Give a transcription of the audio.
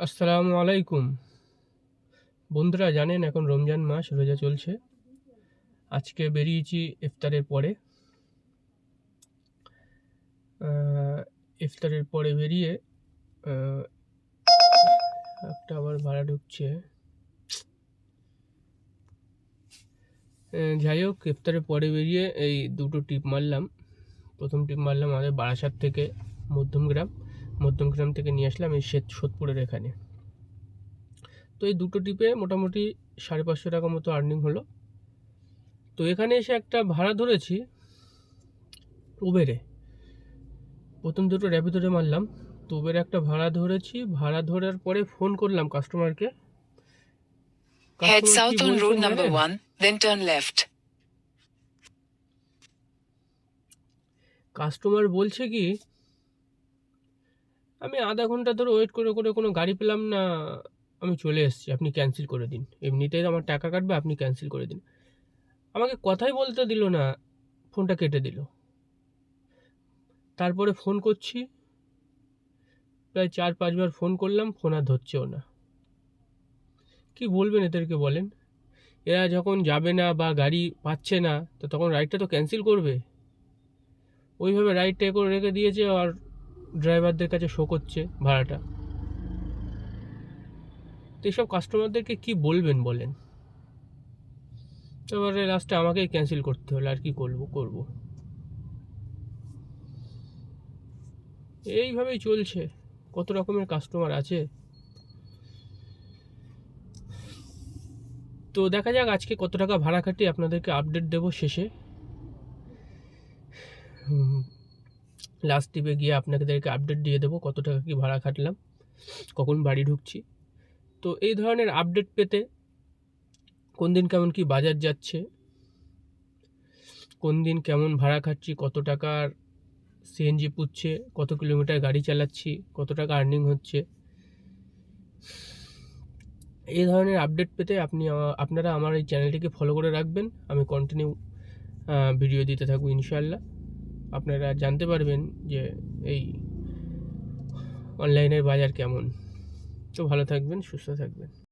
আসসালামু আলাইকুম। বন্ধুরা জানেন এখন রমজান মাস রোজা চলছে। আজকে বেরিয়েছি ইফতারের পরে। ইফতারের পরে বেরিয়ে আ একটা আবার ভাড়া ঢুকছে। যাই হোক ইফতারের পরে বেরিয়ে এই দুটো টিপ মারলাম। প্রথম টিপ মারলাম আমাদের বারাসাত থেকে মধ্যমগ্রাম। মধ্যমগ্রাম থেকে নিয়ে আসলাম এই সোদপুরের এখানে। তো এই দুটো টিপে মোটামুটি ৫৫০ টাকা মতো আর্নিং হলো। তো এখানে এসে একটা ভাড়া ধরেছি উবেরে। প্রথম দুটো র্যাপিডোতে মারলাম। তো উবের একটা ভাড়া ধরেছি। ভাড়া ধরার পরে ফোন করলাম কাস্টমারকে। Head কাস্টমার কি south on road বলছেন number জানেন? 1, then turn left. কাস্টমার বলছে কি, আমি আধা ঘন্টা ধরে ওয়েট করে কোনো গাড়ি পেলাম না, আমি চলে এসেছি, আপনি ক্যান্সেল করে দিন। এমনিতেই আমার টাকা কাটবে, আপনি ক্যান্সেল করে দিন। আমাকে কথাই বলতে দিল না, ফোনটা কেটে দিল। তারপরে ফোন করছি, প্রায় ৪-৫ বার ফোন করলাম, ফোন আর ধরছেও না। কি বলবেন এদেরকে বলেন? এরা যখন যাবে না বা গাড়ি পাচ্ছে না, তো তখন রাইডটা তো ক্যান্সেল করবে। ওইভাবে রাইডটা এ করে রেখে দিয়েছে আর ড্রাইভারদের কাছে শো করছে ভাড়াটা। তো এসব কাস্টমারদেরকে কি বলবেন বলেন? এবারে লাস্টে আমাকেই ক্যান্সেল করতে হলো, আর কি করব। এইভাবেই চলছে। কত রকমের কাস্টমার আছে। তো দেখা যাক আজকে কত টাকা ভাড়া কাটি, আপনাদেরকে আপডেট দেবো শেষে। লাস্ট ট্রিপে গিয়ে আপনাদেরকে আপডেট দিয়ে দেবো কত টাকা কি ভাড়া খাটলাম, কখন বাড়ি ঢুকছি। তো এই ধরনের আপডেট পেতে কোন দিন কেমন কি বাজার যাচ্ছে, কোন দিন কেমন ভাড়া খাচ্ছি, কত টাকার সিএনজি পুড়ছে, কত কিলোমিটার গাড়ি চালাচ্ছি, কত টাকা আর্নিং হচ্ছে, এই ধরনের আপডেট পেতে আপনারা আমার এই চ্যানেলটিকে ফলো করে রাখবেন। আমি কন্টিনিউ ভিডিও দিতে থাকবো ইনশাআল্লাহ। আপনারা জানতে পারবেন যে এই অনলাইনের বাজার কেমন। তো ভালো থাকবেন, সুস্থ থাকবেন।